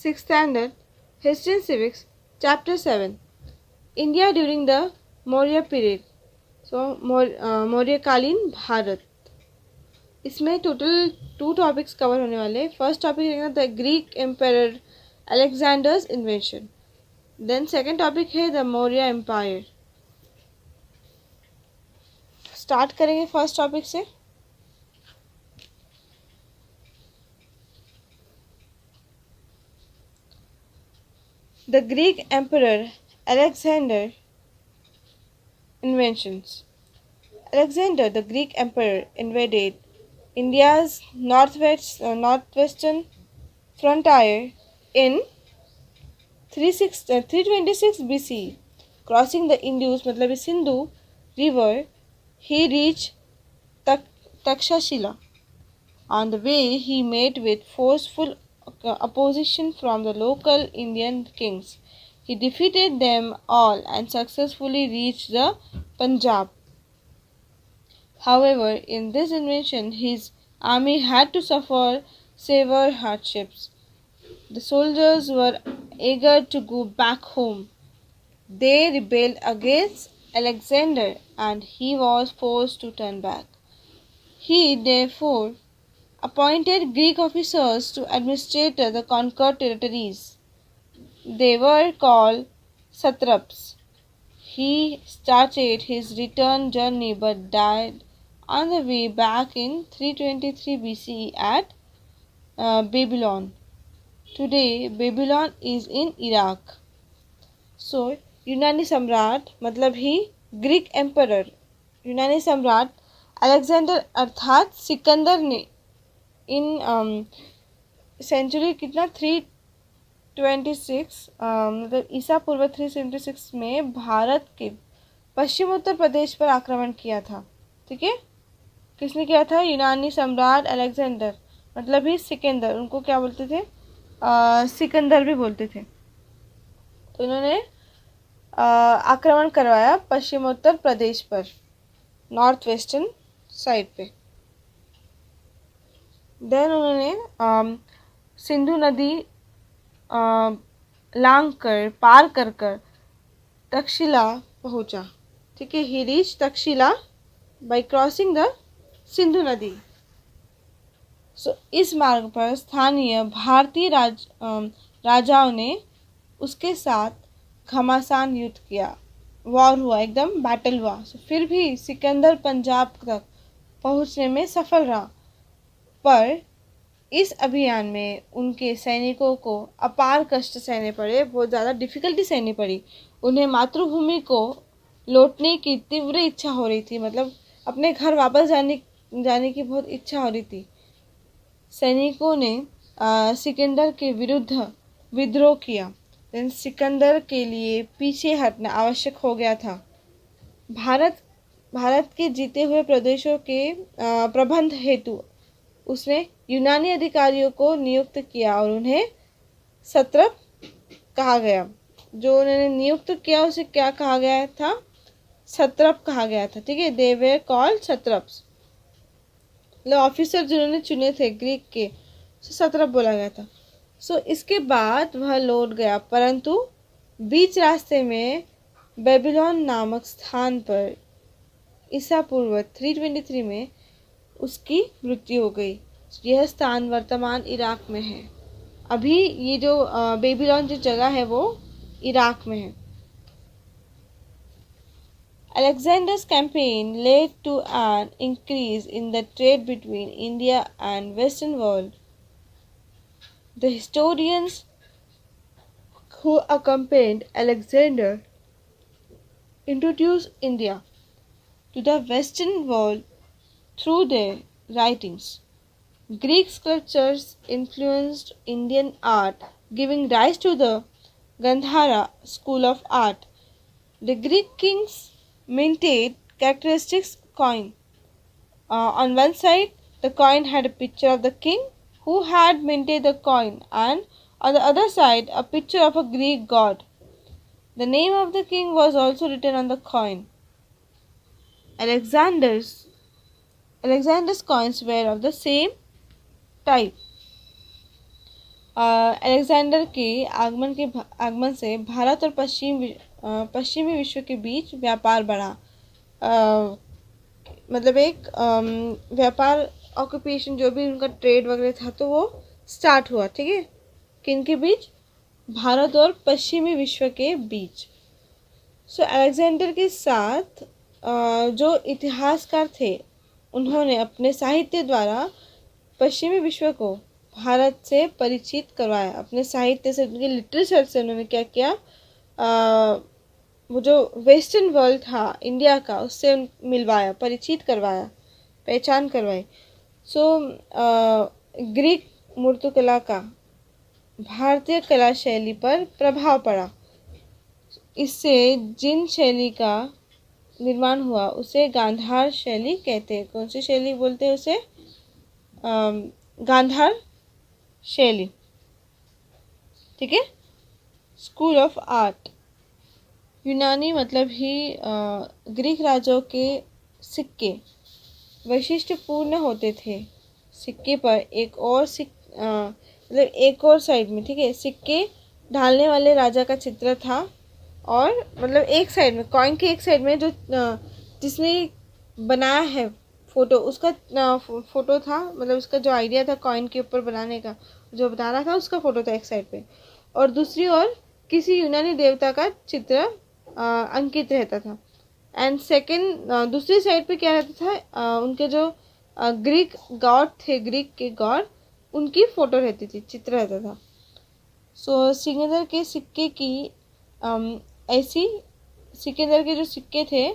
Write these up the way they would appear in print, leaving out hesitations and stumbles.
6th Standard, History and Civics, Chapter 7, India during the Maurya period. So, मौर्यकालीन Bharat. इसमें total 2 topics cover होने वाले. First topic रहेगा the Greek empire Alexander's invention. Then second topic है the Maurya empire. Start करेंगे first topic से. The Greek Emperor Alexander inventions. Alexander, the Greek Emperor, invaded India's northwestern frontier in 326 BC. Crossing the Indus, मतलब Sindhu river, he reached Takshashila. On the way, he met with forceful opposition from the local Indian kings. He defeated them all and successfully reached the Punjab. However, in this invasion, his army had to suffer severe hardships. The soldiers were eager to go back home. They rebelled against Alexander and he was forced to turn back. He therefore appointed Greek officers to administrate the conquered territories. They were called satraps. He started his return journey but died on the way back in 323 BCE at Babylon. Today, Babylon is in Iraq. So, यूनानी सम्राट मतलब ही Greek emperor यूनानी सम्राट Alexander अर्थात सिकंदर ने इन century कितना 326 मतलब ईसा पूर्व 376 में भारत के पश्चिमोत्तर प्रदेश पर आक्रमण किया था. ठीक है, किसने किया था? यूनानी सम्राट अलेक्जेंडर मतलब ही सिकंदर. उनको क्या बोलते थे? सिकंदर भी बोलते थे. तो उन्होंने आक्रमण करवाया पश्चिमोत्तर प्रदेश पर, नॉर्थ वेस्टर्न साइड पे. देन उन्होंने सिंधु नदी लांग कर पार कर कर तक्षशिला पहुंचा. ठीक है, he reach Takshashila by crossing the Sindhu नदी. सो इस मार्ग पर स्थानीय भारतीय राजाओं ने उसके साथ घमासान युद्ध किया. वॉर हुआ, एकदम बैटल हुआ. फिर भी सिकंदर पंजाब तक पहुंचने में सफल रहा. पर इस अभियान में उनके सैनिकों को अपार कष्ट सहने पड़े, बहुत ज़्यादा डिफ़िकल्टी सहनी पड़ी. उन्हें मातृभूमि को लौटने की तीव्र इच्छा हो रही थी, मतलब अपने घर वापस जाने की बहुत इच्छा हो रही थी. सैनिकों ने सिकंदर के विरुद्ध विद्रोह किया. देन सिकंदर के लिए पीछे हटना आवश्यक हो गया था. भारत के जीते हुए प्रदेशों के प्रबंध हेतु उसने यूनानी अधिकारियों को नियुक्त किया और उन्हें सत्रप कहा गया. जो उन्होंने नियुक्त किया उसे क्या कहा गया था? सत्रप कहा गया था. ठीक है, दे वर कॉल्ड सत्रप्स. मतलब ऑफिसर जिन्होंने चुने थे ग्रीक के, सत्रप बोला गया था. सो इसके बाद वह लौट गया, परंतु बीच रास्ते में बेबीलोन नामक स्थान पर ईसा पूर्व 323 में उसकी मृत्यु हो गई. यह स्थान वर्तमान इराक में है. अभी ये जो बेबीलोन जो जगह है वो इराक में है. Alexander's campaign led to an increase in the trade between India and Western world. The historians who accompanied Alexander introduced India to the Western world through their writings. Greek sculptures influenced Indian art, giving rise to the Gandhara school of art. The Greek kings minted characteristic coin. On one side, the coin had a picture of the king who had minted the coin, and on the other side, a picture of a Greek god. The name of the king was also written on the coin. Alexander's coins were of the same type. Alexander के आगमन से भारत और पश्चिमी विश्व के बीच व्यापार बढ़ा। मतलब एक व्यापार ऑक्यूपेशन जो भी उनका ट्रेड वगैरह था तो वो स्टार्ट हुआ। ठीक है, किनके बीच? भारत और पश्चिमी विश्व के बीच। सो अलेक्जेंडर के साथ जो इतिहासकार थे उन्होंने अपने साहित्य द्वारा पश्चिमी विश्व को भारत से परिचित करवाया। अपने साहित्य से, उनके लिटरेचर से उन्होंने क्या किया, वो जो वेस्टर्न वर्ल्ड था इंडिया का उससे मिलवाया, परिचित करवाया, पहचान करवाई। सो ग्रीक मूर्तिकला का भारतीय कला शैली पर प्रभाव पड़ा। इससे जिन शैली का निर्माण हुआ उसे गांधार शैली कहते हैं। कौन सी शैली बोलते हैं उसे? गांधार शैली। ठीक है। स्कूल ऑफ आर्ट, यूनानी मतलब ही ग्रीक राजाओं के सिक्के वैशिष्ट्यपूर्ण होते थे। सिक्के पर एक और मतलब एक और साइड में, ठीक है, सिक्के ढालने वाले राजा का चित्र था और मतलब एक साइड में, कॉइन के एक साइड में जो जिसने बनाया है फोटो, उसका फोटो था, मतलब उसका जो आइडिया था कॉइन के ऊपर बनाने का, जो बता रहा था उसका फोटो था एक साइड पे, और दूसरी ओर किसी यूनानी देवता का चित्र अंकित रहता था। एंड सेकंड दूसरी साइड पे क्या रहता था, उनके जो ग्रीक गॉड थे, ग्रीक के गॉड, उनकी फोटो रहती थी, चित्र रहता था। सो सिकंदर के सिक्के की ऐसी, सिकंदर के जो सिक्के थे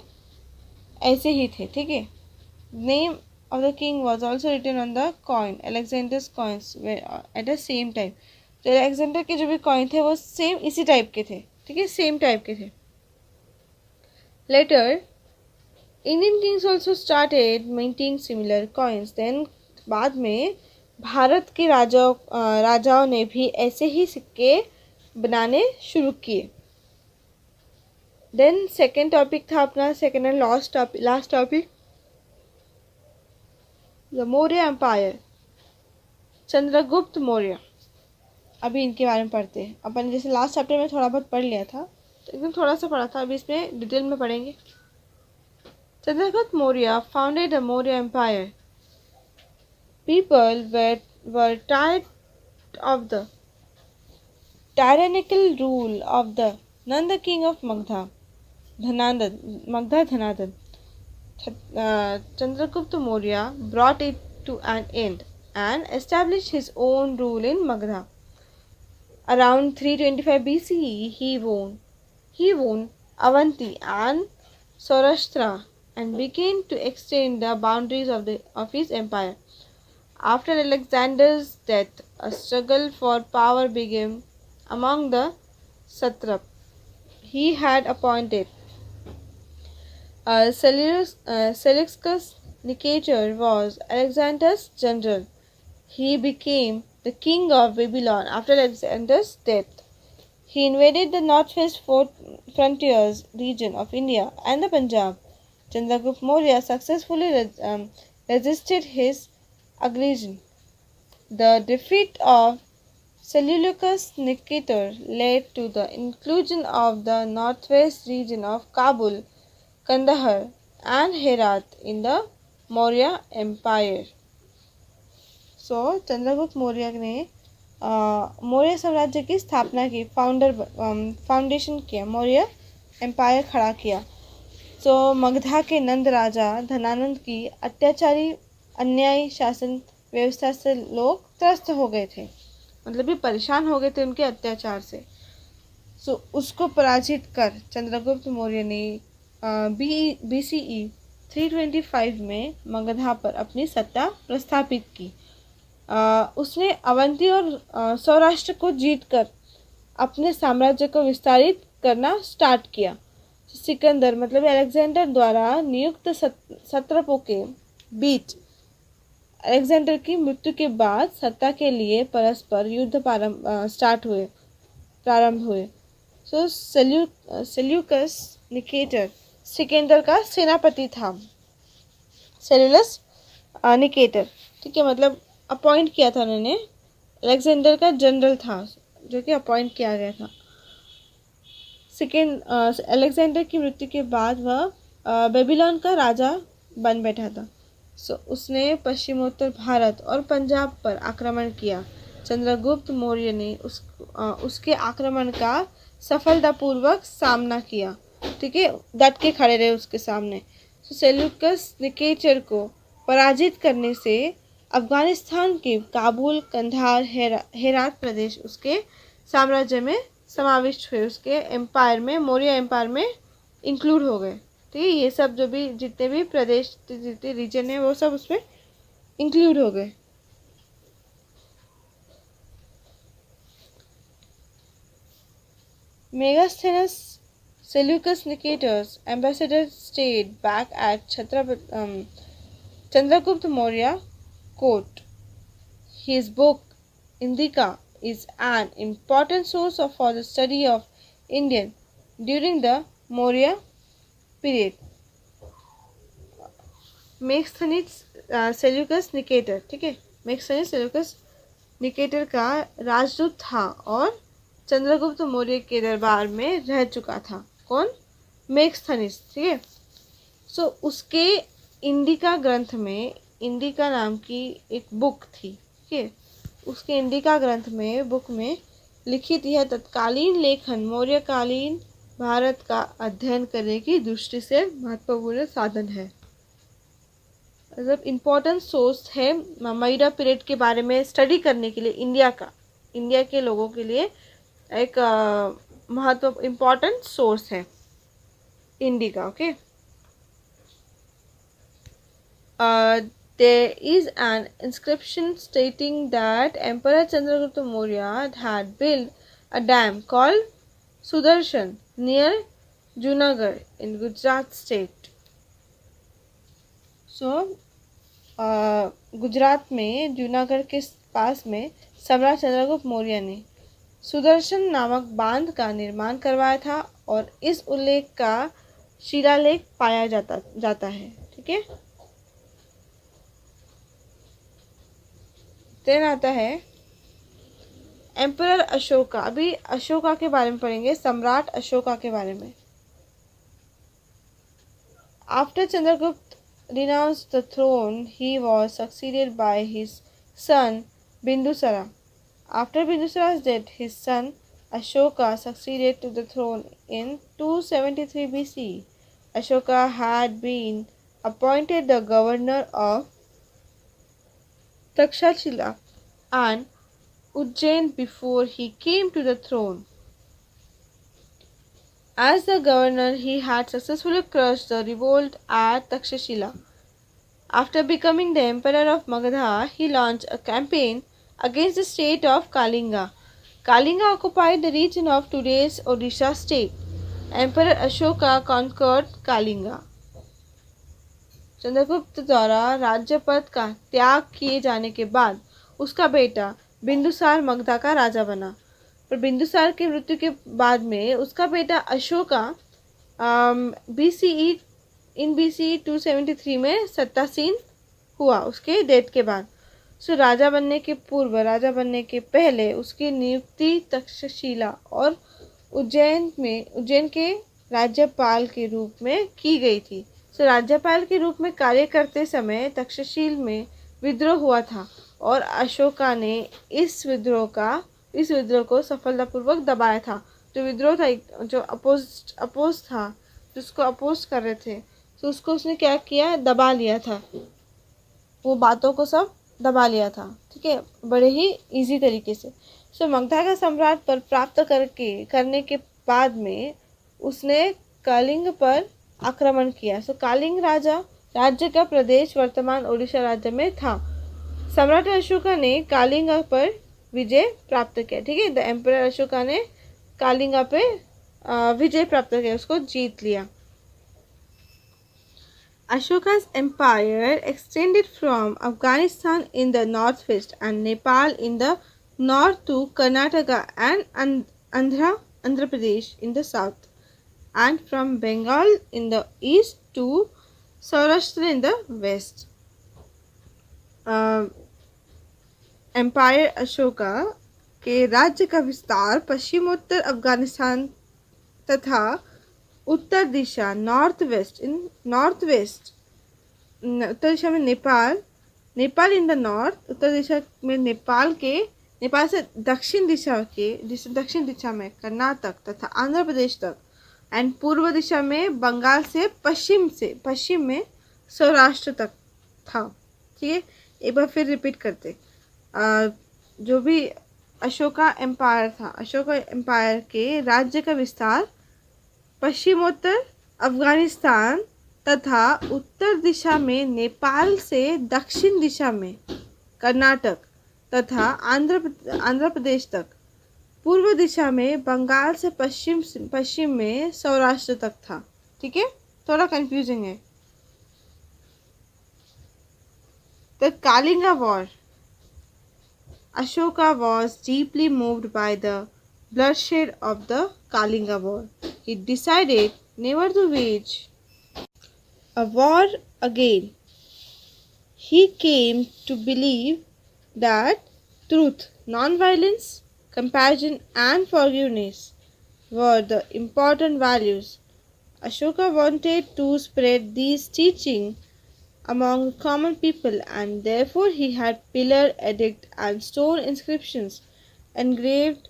ऐसे ही थे। ठीक है। Name of the king was also written on the coin. Alexander's coins were at the same time. तो अलेक्जेंडर के जो भी कॉइन थे वो सेम इसी टाइप के थे। ठीक है, सेम टाइप के थे। Later, Indian kings also started minting similar coins. Then बाद में भारत के राजाओं ने भी ऐसे ही सिक्के बनाने शुरू किए। देन सेकेंड टॉपिक था अपना, second and last topic, the Maurya empire, Chandragupta Maurya. अभी इनके बारे में पढ़ते हैं। अपन जैसे लास्ट चैप्टर में थोड़ा बहुत पढ़ लिया था, तो एकदम थोड़ा सा पढ़ा था, अभी इसमें डिटेल में पढ़ेंगे। Chandragupta Maurya founded the Maurya empire. People were tired of the tyrannical rule of the Nanda king of Magdha, Dhananjay. Chandragupta Maurya brought it to an end and established his own rule in Magdha. Around 325 BCE, he won Avanti and Saurashtra and began to extend the boundaries of his empire. After Alexander's death, a struggle for power began among the satraps he had appointed. Seleucus Nicator was Alexander's general. He became the king of Babylon after Alexander's death. He invaded the northwest frontiers region of India and the Punjab. Chandragupta Maurya successfully resisted his aggression. The defeat of Seleucus Nicator led to the inclusion of the northwest region of Kabul, Kandahar and Herat in the Maurya Empire. So Chandragupta Maurya ने मौर्य साम्राज्य की स्थापना की, foundation किया, Maurya empire खड़ा किया। तो मगधा के नंद राजा धनानंद की अत्याचारी अन्यायी शासन व्यवस्था से लोग त्रस्त हो गए थे, मतलब भी परेशान हो गए थे उनके अत्याचार से। सो उसको पराजित कर चंद्रगुप्त मौर्य ने BCE 325 में मगधा पर अपनी सत्ता प्रस्थापित की। उसने अवंती और सौराष्ट्र को जीतकर अपने साम्राज्य को विस्तारित करना स्टार्ट किया। सिकंदर मतलब अलेक्जेंडर द्वारा नियुक्त सत्रपों के बीच अलेक्जेंडर की मृत्यु के बाद सत्ता के लिए परस्पर युद्ध प्रारंभ हुए। सो सेल्यूकस निकेटर सिकंदर का सेनापति था, सेल्यूलस निकेटर। ठीक है, मतलब अपॉइंट किया था उन्होंने अलेक्जेंडर का जनरल था जो कि अपॉइंट किया गया था। सेकेंड, अलेक्जेंडर की मृत्यु के बाद वह बेबीलोन का राजा बन बैठा था। उसने पश्चिमोत्तर भारत और पंजाब पर आक्रमण किया। चंद्रगुप्त मौर्य ने उसके आक्रमण का सफलतापूर्वक सामना किया। ठीक है, डट के खड़े रहे उसके सामने। सेल्यूकस निकेटर को पराजित करने से अफगानिस्तान के काबुल, कंधार, हेरात प्रदेश उसके साम्राज्य में समाविष्ट हुए, उसके एम्पायर में, मौर्य एम्पायर में इंक्लूड हो गए। ठीक है, ये सब जो भी जितने भी प्रदेश, जितने रीजन है, वो सब उसमें इंक्लूड हो गए। मेगास्थेनस Seleucus Nicator's ambassador stayed back at Chandragupta Maurya court. His book Indika is an important source for the study of Indian during the Maurya period. Megasthenes Seleucus Nicator, ठीक है, मेगास्थनीज सेल्यूकस निकेटर का राजदूत था और चंद्रगुप्त मौर्य के दरबार में रह चुका था। कौन? मेगास्थनीज, ठीक है। उसके इंडिका ग्रंथ में, इंडिका नाम की एक बुक थी, ठीक है, उसके इंडिका ग्रंथ में, बुक में लिखित यह तत्कालीन लेखन मौर्यकालीन भारत का अध्ययन करने की दृष्टि से महत्वपूर्ण साधन है। मतलब इम्पोर्टेंट सोर्स है मौर्य पीरियड के बारे में स्टडी करने के लिए, इंडिया के लोगों के लिए एक महत्व इम्पोर्टेंट सोर्स है indica. Okay, there is an inscription stating that Emperor Chandragupta Maurya had built a dam called Sudarshan near Junagadh in Gujarat state. Gujarat में जूनागढ़ के पास में सम्राट चंद्रगुप्त मौर्य ने सुदर्शन नामक बांध का निर्माण करवाया था और इस उल्लेख का शिलालेख पाया जाता है। ठीक है, देन आता है एम्परर अशोका। अभी अशोका के बारे में पढ़ेंगे, सम्राट अशोका के बारे में। After Chandragupta renounced the throne, he was succeeded by his son Bindusara. After Bindusara's death, his son Ashoka succeeded to the throne in 273 BC. Ashoka had been appointed the governor of Takshashila and Ujjain before he came to the throne. As the governor, he had successfully crushed the revolt at Takshashila. After becoming the emperor of Magadha, he launched a campaign against the state of Kalinga. Kalinga occupied the region of today's Odisha state. Emperor Ashoka conquered Kalinga. Chandragupta द्वारा राज्य पद का त्याग किए जाने के बाद उसका बेटा बिंदुसार मगधा का राजा बना। पर बिंदुसार की मृत्यु के बाद में उसका बेटा अशोका BCE 273 में सत्तासीन हुआ, उसके डेथ के बाद। राजा बनने के पूर्व, राजा बनने के पहले उसकी नियुक्ति तक्षशिला और उज्जैन के राज्यपाल के रूप में की गई थी। राज्यपाल के रूप में कार्य करते समय तक्षशिला में विद्रोह हुआ था और अशोका ने इस विद्रोह को सफलतापूर्वक दबाया था। जो विद्रोह था, जो अपोज था, जिसको अपोज कर रहे थे, तो उसको उसने क्या किया, दबा लिया था, वो बातों को सब दबा लिया था। ठीक है, बड़े ही इजी तरीके से। मगधा का सम्राट पर प्राप्त करने के बाद में उसने कलिंग पर आक्रमण किया। कलिंग राज्य का प्रदेश वर्तमान ओडिशा राज्य में था। सम्राट अशोका ने कलिंगा पर विजय प्राप्त किया। ठीक है, द एम्परर अशोका ने कलिंगा पे विजय प्राप्त किया, उसको जीत लिया। Ashoka's empire extended from Afghanistan in the northwest and Nepal in the north to Karnataka and Andhra Pradesh in the south, and from Bengal in the east to Saurashtra in the west. Empire Ashoka के राज्य का विस्तार पश्चिमोत्तर अफगानिस्तान तथा उत्तर दिशा north west उत्तर दिशा में Nepal in the north, उत्तर दिशा में नेपाल से दक्षिण दिशा में कर्नाटक तथा आंध्र प्रदेश तक, एंड पूर्व दिशा में बंगाल से पश्चिम में सौराष्ट्र तक था। ठीक है, एक बार फिर रिपीट करते। जो भी अशोका एम्पायर था, अशोका एम्पायर के राज्य का विस्तार पश्चिमोत्तर अफगानिस्तान तथा उत्तर दिशा में नेपाल से दक्षिण दिशा में कर्नाटक तथा आंध्र प्रदेश तक, पूर्व दिशा में बंगाल से पश्चिम में सौराष्ट्र तक था। ठीक है, थोड़ा कंफ्यूजिंग है। The Kalinga war. Ashoka was deeply moved by the bloodshed of the Kalinga War. He decided never to wage a war again. He came to believe that truth, non-violence, compassion, and forgiveness were the important values. Ashoka wanted to spread these teachings among common people, and therefore he had pillar, edict, and stone inscriptions engraved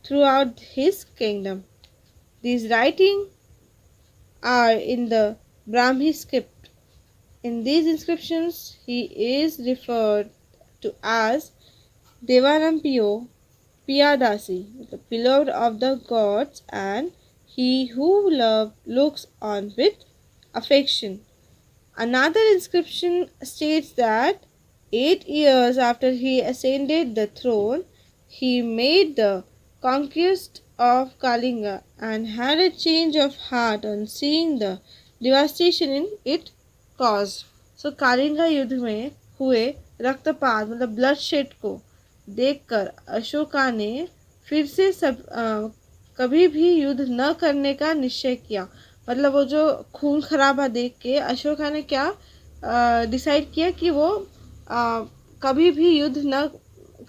throughout his kingdom. These writings are in the Brahmi script. In these inscriptions, he is referred to as Devanampiyo Piyadasi, the beloved of the gods, and he who looks on with affection. Another inscription states that 8 years after he ascended the throne, he made the conquest of Kalinga and had a change of heart on seeing the devastation in it caused. So Kalinga युद्ध में हुए रक्तपात मतलब bloodshed को देखकर अशोका ने फिर से कभी भी युद्ध न करने का निश्चय किया। मतलब वो जो खून खराबा देख के अशोका ने क्या डिसाइड किया कि वो कभी भी युद्ध न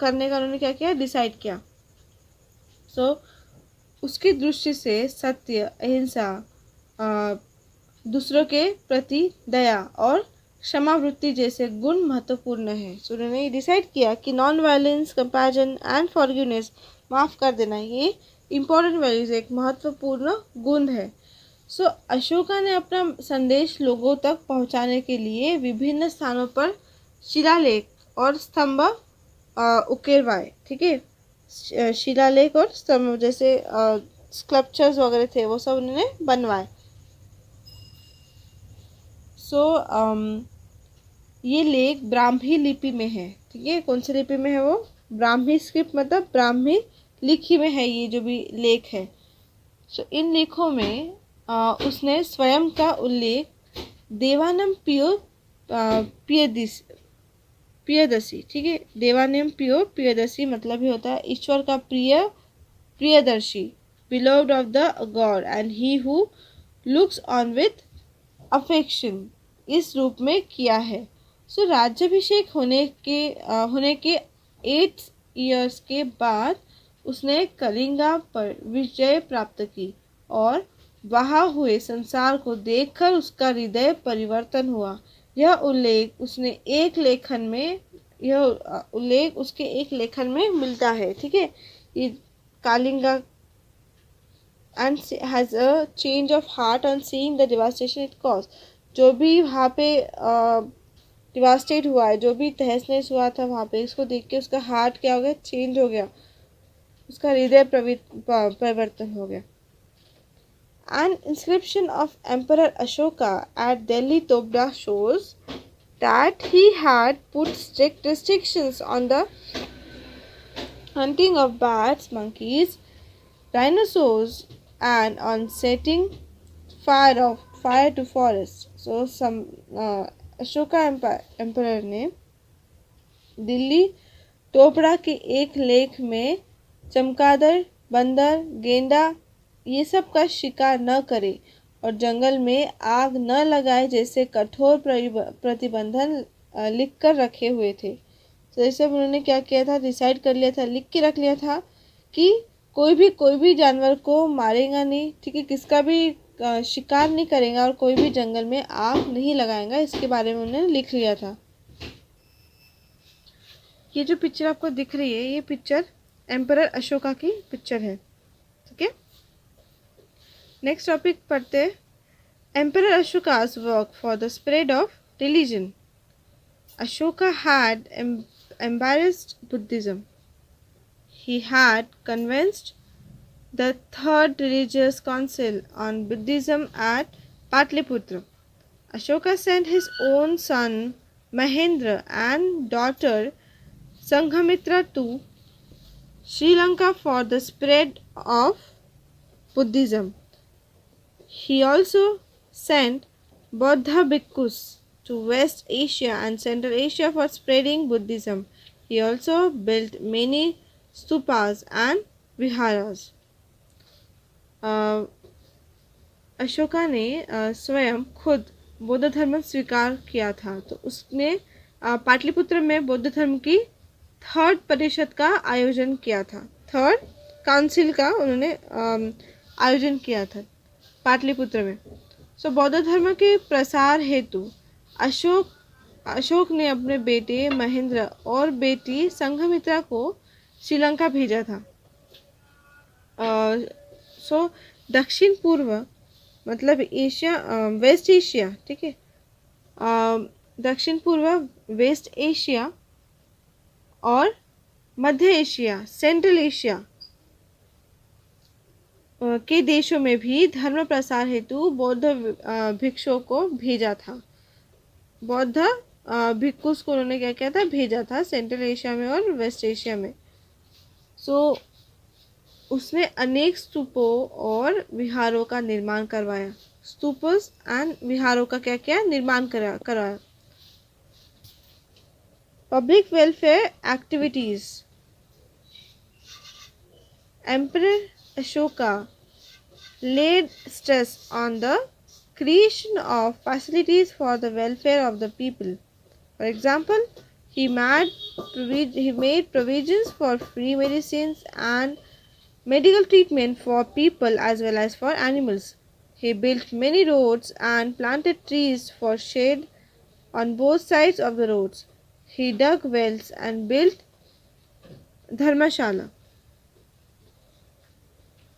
करने का उन्होंने क्या किया, डिसाइड किया। उसकी दृष्टि से सत्य, अहिंसा, दूसरों के प्रति दया और क्षमावृत्ति जैसे गुण महत्वपूर्ण है। उन्होंने डिसाइड किया कि non violence, compassion and forgiveness, माफ़ कर देना, ये इम्पोर्टेंट वैल्यूज, एक महत्वपूर्ण गुण है। अशोका ने अपना संदेश लोगों तक पहुंचाने के लिए विभिन्न स्थानों पर शिलालेख और स्तंभ उकेरवाए। ठीक है, शिलालेख और स्तंभ जैसे स्कल्पचर्स वगैरह थे वो सब उन्होंने बनवाए। ये लेख ब्राह्मी लिपि में है। ठीक है, कौन सी लिपि में है वो? ब्राह्मी स्क्रिप्ट मतलब ब्राह्मी लिखी में है ये जो भी लेख है। इन लेखों में उसने स्वयं का उल्लेख देवानम प्रियदसी, ठीक है, देवानम प्रियदसी मतलब ही होता है ईश्वर का Priyadarshi, beloved of the god and he who looks on with affection, इस रूप में किया है। राज्याभिषेक होने के 8 इयर्स के बाद उसने कलिंगा पर विजय प्राप्त की और वहाँ हुए संसार को देखकर उसका हृदय परिवर्तन हुआ। यह उल्लेख उसके एक लेखन में मिलता है। ठीक है, ये Kalinga and has a change of heart on seeing the devastation it caused। जो भी वहाँ पे डिवास्टेट हुआ है, जो भी तहस नहस हुआ था वहाँ पे, इसको देख के उसका हार्ट क्या हो गया, चेंज हो गया, उसका हृदय परिवर्तन हो गया। An inscription of Emperor Ashoka at Delhi Tobda shows that he had put strict restrictions on the hunting of bats, monkeys, dinosaurs, and on setting fire to forests। Ashoka emperor ने दिल्ली टोपड़ा के एक लेख में चमगादड़, बंदर, गेंडा ये सब का शिकार न करे और जंगल में आग न लगाए जैसे कठोर प्रतिबंधन लिख कर रखे हुए थे। तो जैसे उन्होंने क्या किया था, डिसाइड कर लिया था, लिख के रख लिया था कि कोई भी जानवर को मारेगा नहीं, ठीक है, किसका भी शिकार नहीं करेगा और कोई भी जंगल में आग नहीं लगाएगा, इसके बारे में उन्होंने लिख लिया था। ये जो पिक्चर आपको दिख रही है, ये पिक्चर एम्परर अशोका की पिक्चर है, ठीक है। नेक्स्ट टॉपिक पढ़ते हैं, emperor Ashoka's work for the spread of religion. Ashoka had embraced Buddhism. He had convinced the Third Religious Council on Buddhism at Patliputra. Ashoka sent his own son Mahendra and daughter Sanghamitra to Sri Lanka for the spread of Buddhism. He also sent Bauddha bhikkhus to West Asia and Central Asia for spreading Buddhism. He also built many stupas and viharas. Ashoka ने स्वयं खुद बौद्ध धर्म स्वीकार किया था, तो उसने पाटलिपुत्र में बौद्ध धर्म की थर्ड परिषद का आयोजन किया था, थर्ड काउंसिल का उन्होंने आयोजन किया था पाटलिपुत्र में। सो बौद्ध धर्म के प्रसार हेतु अशोक ने अपने बेटे महेंद्र और बेटी संघमित्रा को श्रीलंका भेजा था। सो दक्षिण पूर्व मतलब एशिया, वेस्ट एशिया, ठीक है, दक्षिण पूर्व वेस्ट एशिया और मध्य एशिया, सेंट्रल एशिया के देशों में भी धर्म प्रसार हेतु बौद्ध भिक्षुओं को भेजा था। बौद्ध भिक्षुस को उन्होंने क्या किया था, भेजा था सेंट्रल एशिया में और वेस्ट एशिया में। सो उसने अनेक स्तूपों और विहारों का निर्माण करवाया। स्तूपस एंड विहारों का क्या किया, निर्माण करवाया। Public welfare activities. Emperor Ashoka laid stress on the creation of facilities for the welfare of the people. For example, he made provisions for free medicines and medical treatment for people as well as for animals. He built many roads and planted trees for shade on both sides of the roads. He dug wells and built धर्मशाला।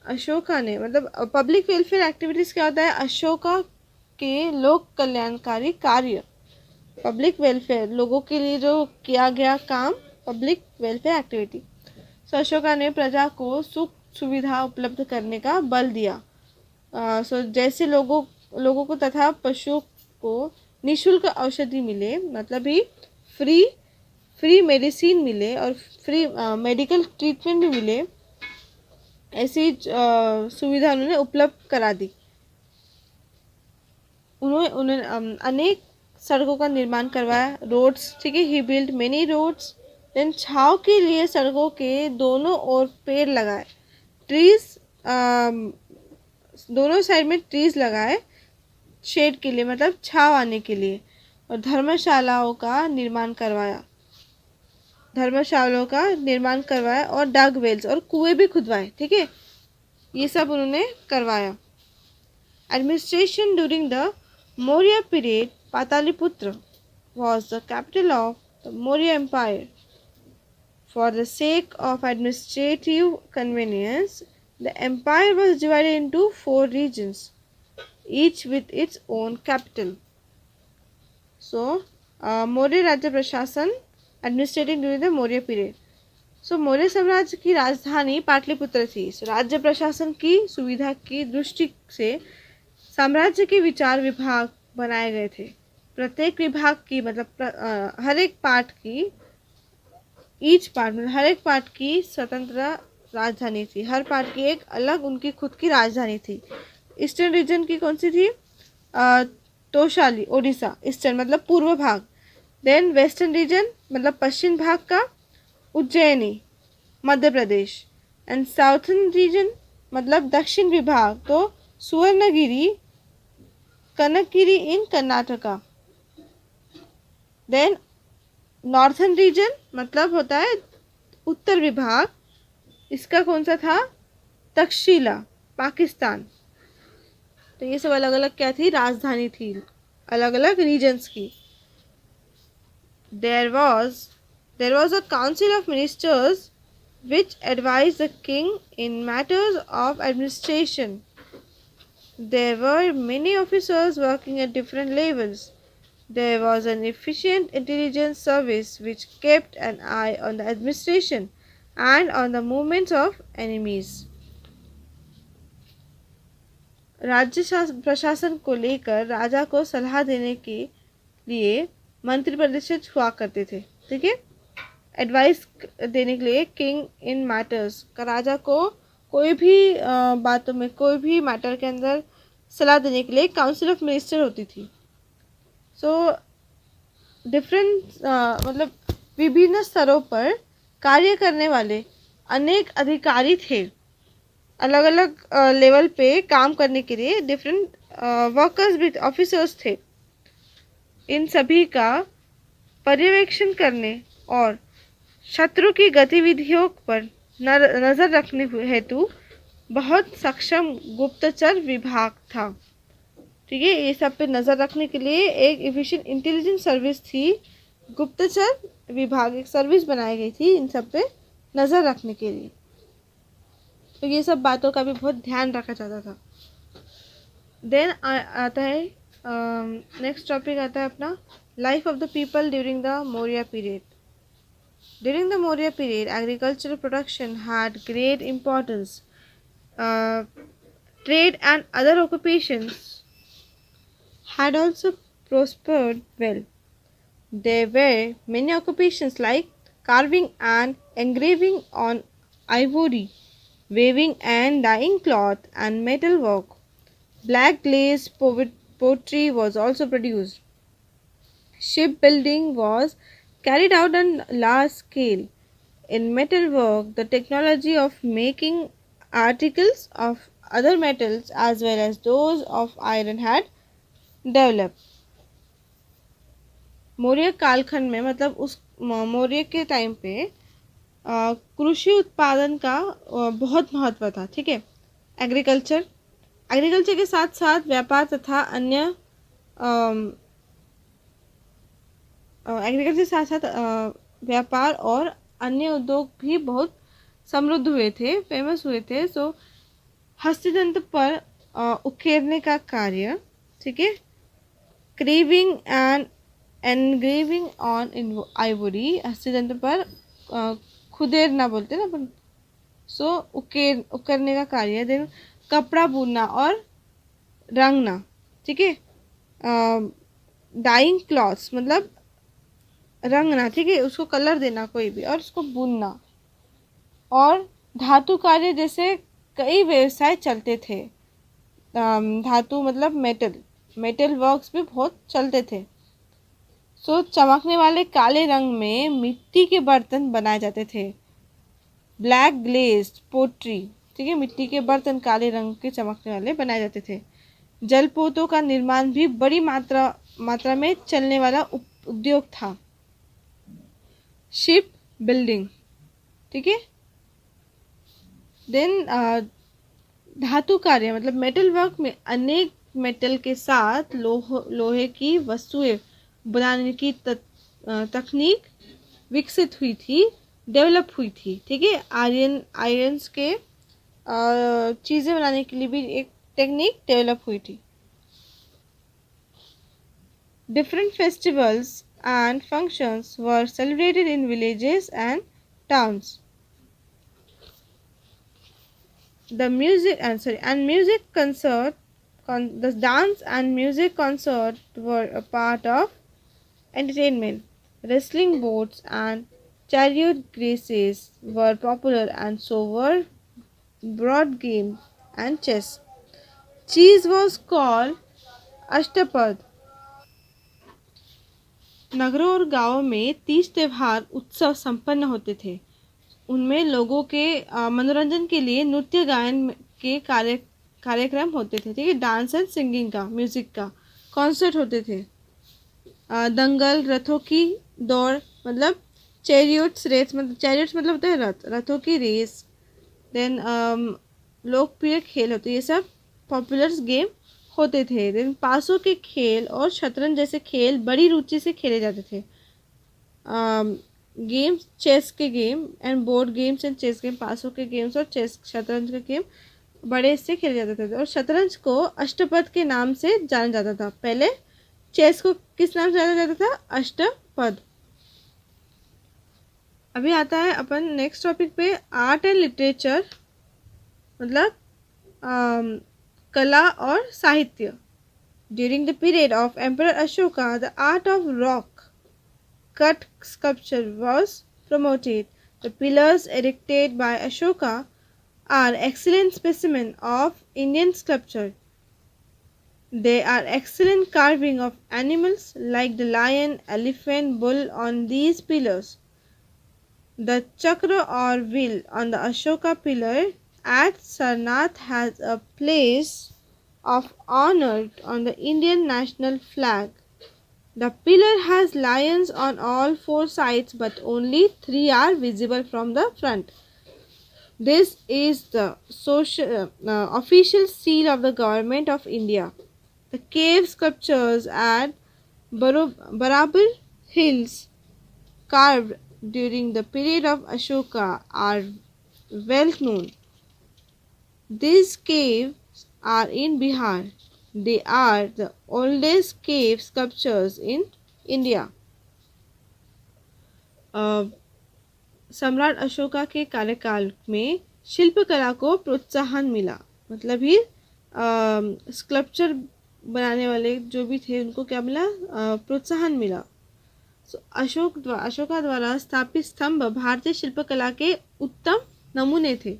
अशोका ने मतलब public welfare activities क्या होता है, अशोका के लोक कल्याणकारी कार्य, public welfare, लोगों के लिए जो किया गया काम, पब्लिक वेलफेयर एक्टिविटी। सो अशोका ने प्रजा को सुख सुविधा उपलब्ध करने का बल दिया। सो जैसे लोगों को तथा पशुओं को निःशुल्क औषधि मिले, मतलब ही फ्री मेडिसिन मिले और फ्री मेडिकल ट्रीटमेंट भी मिले, ऐसी सुविधा उन्होंने उपलब्ध करा दी। उन्होंने अनेक सड़कों का निर्माण करवाया, रोड्स, ठीक है। ही बिल्ड मेनी रोड्स। देन छाव के लिए सड़कों के दोनों ओर पेड़ लगाए, ट्रीज, दोनों साइड में ट्रीज लगाए शेड के लिए, मतलब छाव आने के लिए। और धर्मशालाओं का निर्माण करवाया और डग वेल्स और कुएं भी खुदवाए, ठीक है, ये सब उन्होंने करवाया। Administration during the Maurya period, Pataliputra was the capital of the Maurya Empire. For the sake of administrative convenience, the empire was divided into 4 regions, each with its own capital. So, Maurya राज्य प्रशासन administrating during the Maurya period. So Maurya साम्राज्य की राजधानी पाटलिपुत्र थी। सो राज्य प्रशासन की सुविधा की दृष्टि से साम्राज्य के विचार विभाग बनाए गए थे। प्रत्येक विभाग की मतलब हर एक पार्ट की स्वतंत्र राजधानी थी। हर पार्ट की एक अलग उनकी खुद की राजधानी थी। ईस्टर्न रीजन की कौन सी थी, तोशाली, ओडिशा, ईस्टर्न मतलब पूर्व भाग। देन वेस्टर्न रीजन मतलब पश्चिम भाग का, Ujjaini, Madhya Pradesh. And southern reason मतलब दक्षिण विभाग, तो सुवर्णगिरी, कनकगिरी इन कर्नाटका। देन नॉर्थन रीजन मतलब होता है उत्तर विभाग, इसका कौन सा था, तक्षशिला, पाकिस्तान। तो ये सब अलग अलग क्या थी, राजधानी थी अलग अलग रीजन्स की। There was a council of ministers which advised the king in matters of administration. There were many officers working at different levels. There was an efficient intelligence service which kept an eye on the administration and on the movements of enemies. प्रशासन को लेकर राजा को सलाह देने के लिए मंत्रिपरिषद हुआ करते थे। ठीक है, एडवाइस देने के लिए किंग इन मैटर्स का, राजा को कोई भी बातों में, कोई भी मैटर के अंदर सलाह देने के लिए काउंसिल ऑफ मिनिस्टर होती थी। सो डिफरेंट मतलब विभिन्न स्तरों पर कार्य करने वाले अनेक अधिकारी थे, अलग अलग लेवल पे काम करने के लिए डिफरेंट वर्कर्स भी, ऑफिसर्स थे। इन सभी का पर्यवेक्षण करने और शत्रु की गतिविधियों पर नज़र रखने हेतु बहुत सक्षम गुप्तचर विभाग था। ठीक है, ये सब पे नज़र रखने के लिए एक एफिशिएंट इंटेलिजेंस सर्विस थी, गुप्तचर विभाग, एक सर्विस बनाई गई थी इन सब पे नज़र रखने के लिए। तो ये सब बातों का भी बहुत ध्यान रखा जाता था। देन आता है नेक्स्ट टॉपिक आता है अपना life of the people during the Maurya period. During the Maurya period, agricultural production had great importance. Trade and other occupations had also prospered well. There were many occupations like carving and engraving on ivory, weaving and dyeing cloth, and metal work. Black glaze pottery was also produced. Shipbuilding was carried out on large scale. In metalwork, the technology of making articles of other metals as well as those of iron had developed. Maurya कालखंड में, मतलब उस मौर्य के time पे कृषि उत्पादन का बहुत महत्व था। ठीक है, एग्रीकल्चर के साथ साथ व्यापार तथा अन्य एग्रीकल्चर के साथ साथ व्यापार और अन्य उद्योग भी बहुत समृद्ध हुए थे, फेमस हुए थे। सो हस्ततंत्र पर उकेरने का कार्य, ठीक है, craving and engraving on ivory, हस्ततंत्र पर खुदेरना बोलते हैं ना अपन, सो उकेरने का कार्य। देन कपड़ा बुनना और रंगना, ठीक है, डाइंग क्लॉथ्स मतलब रंगना, ठीक है, उसको कलर देना कोई भी, और उसको बुनना। और धातु कार्य जैसे कई व्यवसाय चलते थे। धातु मतलब मेटल वर्क्स भी बहुत चलते थे। सो चमकने वाले काले रंग में मिट्टी के बर्तन बनाए जाते थे। ब्लैक ग्लेज्ड पोट्री, ठीक है, मिट्टी के बर्तन काले रंग के चमकने वाले बनाए जाते थे। जलपोतों का निर्माण भी बड़ी मात्रा में चलने वाला उद्योग था। शिप बिल्डिंग, ठीक है। देन धातु कार्य मतलब मेटल वर्क में अनेक मेटल के साथ लोहे की वस्तुएं बनाने की तकनीक विकसित हुई थी, डेवलप हुई थी। ठीक है, आयरन्स के चीज़ें बनाने के लिए भी एक टेक्निक डेवलप हुई थी। Different festivals and functions were celebrated in villages and towns. The dance and music concert were a part of entertainment. Wrestling boats and chariot races were popular, and so were board game and chess. Cheese was called ashtapad. नगरों और गांवों में तीज त्योहार उत्सव संपन्न होते थे। उनमें लोगों के मनोरंजन के लिए नृत्य गायन के कार्यक्रम होते थे। ठीक है, डांस एंड सिंगिंग का, म्यूजिक का कॉन्सर्ट होते थे। दंगल, रथों की दौड़, मतलब चैरियट्स रेस, मतलब चैरियट्स मतलब होता है रथ, रथों की रेस। देन लोकप्रिय खेल होते, ये सब पॉपुलर गेम होते थे। देन पासों के खेल और शतरंज जैसे खेल बड़ी रुचि से खेले जाते थे। गेम्स, चेस के game and board games and chess game, पासों के गेम्स और चेस शतरंज का गेम बड़े से खेले जाते थे। और शतरंज को अष्टपद के नाम से जाना जाता था। पहले चेस को किस नाम से जाना जाता था? अष्टपद। अभी आता है अपन नेक्स्ट टॉपिक पे, आर्ट एंड लिटरेचर, मतलब कला और साहित्य। During the period of emperor Ashoka the art of rock cut sculpture was promoted. The pillars erected by Ashoka are excellent specimen of Indian sculpture. They are excellent carving of animals like the lion, elephant, bull on these pillars. The chakra or wheel on the Ashoka pillar at Sarnath has a place of honor on the Indian national flag. The pillar has lions on all four sides, but only three are visible from the front. This is the official seal of the government of India. The cave sculptures at Barabar Hills, carved during the period of Ashoka, are well known. These caves are in Bihar. They are the oldest cave sculptures in India. सम्राट अशोका के कार्यकाल में शिल्पकला को प्रोत्साहन मिला, मतलब ही sculpture बनाने वाले जो भी थे उनको क्या मिला? प्रोत्साहन मिला। अशोका द्वारा स्थापित स्तंभ भारतीय शिल्पकला के उत्तम नमूने थे।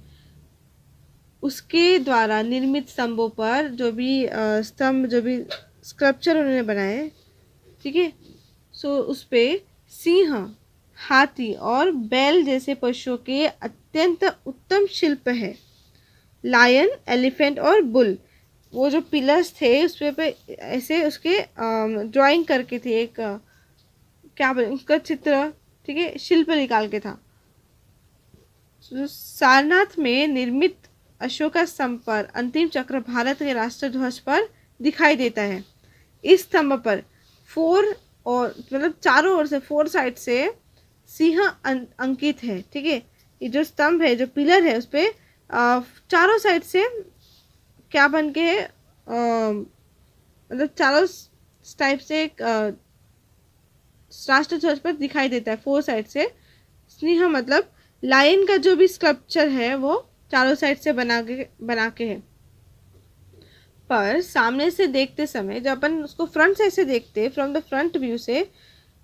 उसके द्वारा निर्मित स्तंभों पर जो भी स्तंभ, जो भी स्कल्पचर उन्होंने बनाए, ठीक है, सो उस पे सिंह, हाथी और बैल जैसे पशुओं के अत्यंत उत्तम शिल्प है। लायन, एलिफेंट और बुल, वो जो पिलर्स थे उस पे ऐसे उसके ड्राइंग करके थे, एक क्या बोले उसका चित्र, ठीक है, शिल्प निकाल के था। सारनाथ में निर्मित अशोका स्तंभ पर अंतिम चक्र भारत के राष्ट्रध्वज पर दिखाई देता है। इस स्तंभ पर मतलब चारों ओर से, फोर साइड से सिंह अंकित है, ठीक है। ये जो स्तंभ है, जो पिलर है, उस पे चारों साइड से क्या बन के है, मतलब चारों टाइप से एक राष्ट्रध्वज पर दिखाई देता है, फोर साइड से। सिंह मतलब लायन का जो भी स्कल्पचर है वो चारों साइड से बना के है। पर सामने से देखते समय जब अपन उसको फ्रंट साइड से देखते, फ्रॉम द फ्रंट व्यू से,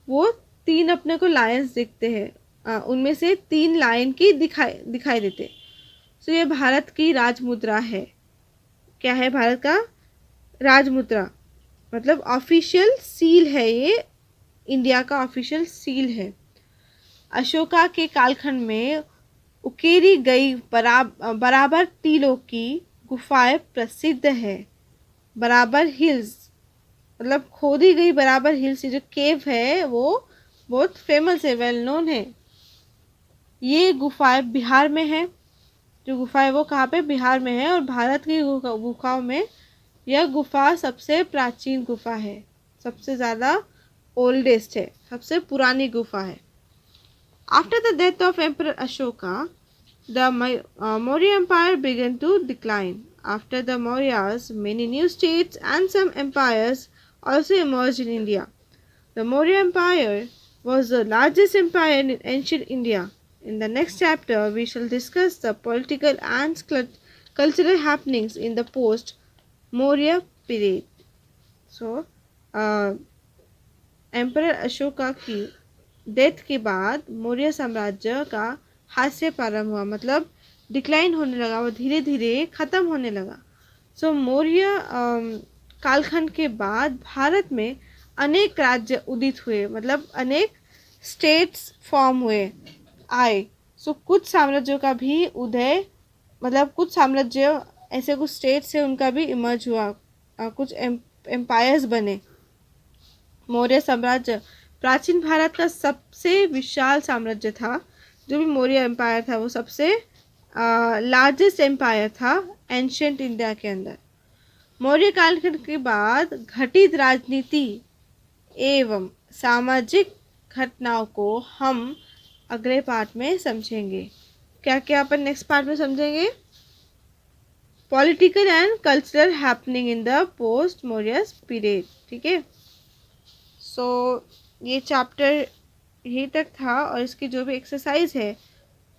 वो तीन अपने को लायंस दिखते हैं। उनमें से तीन लायन की दिखाई देते। सो ये भारत की राजमुद्रा है। क्या है भारत का? राजमुद्रा, मतलब ऑफिशियल सील है, ये इंडिया का ऑफिशियल सील है। अशोका के कालखंड में उकेरी गई बराबर टीलों की गुफाएं प्रसिद्ध है। बराबर हिल्स, मतलब खोदी गई बराबर हिल्स, जो केव है वो बहुत फेमस है, वेल नोन है। ये गुफाएं बिहार में है। जो गुफा है वो कहाँ पे? बिहार में है। और भारत की गुफाओं में यह गुफा सबसे प्राचीन गुफा है, सबसे ज़्यादा ओल्डेस्ट है, सबसे पुरानी गुफा है। After the death of Emperor Ashoka, the Maurya Empire began to decline. After the Mauryas, many new states and some empires also emerged in India. The Maurya Empire was the largest empire in ancient India. In the next chapter, we shall discuss the political and cultural happenings in the post-Maurya period. So, Emperor Ashoka की death के बाद मौर्य साम्राज्य का हास्य प्रारंभ हुआ, मतलब decline होने लगा, वो धीरे धीरे ख़त्म होने लगा। सो मौर्य कालखंड के बाद भारत में अनेक राज्य उदित हुए, मतलब अनेक स्टेट्स फॉर्म हुए, आए। सो कुछ साम्राज्यों का भी उदय, मतलब कुछ साम्राज्य ऐसे कुछ स्टेट्स है उनका भी इमर्ज हुआ, कुछ एम्पायर्स बने। मौर्य साम्राज्य प्राचीन भारत का सबसे विशाल साम्राज्य था, जो भी मौर्य एम्पायर था वो सबसे लार्जेस्ट एम्पायर था एंशियंट इंडिया के अंदर। मौर्य कालखंड के बाद घटित राजनीति एवं सामाजिक घटनाओं को हम अगले पार्ट में समझेंगे। क्या क्या अपन नेक्स्ट पार्ट में समझेंगे? Political and cultural happening in the post Maurya period. ठीक है, सो ये चैप्टर यहीं तक था, और इसकी जो भी एक्सरसाइज है,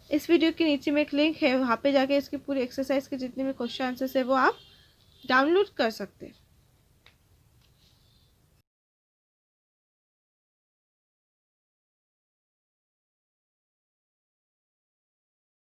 इस वीडियो के नीचे में एक लिंक है, वहाँ पे जाके इसकी पूरी एक्सरसाइज के जितने भी क्वेश्चन आंसर्स है वो आप डाउनलोड कर सकते हैं।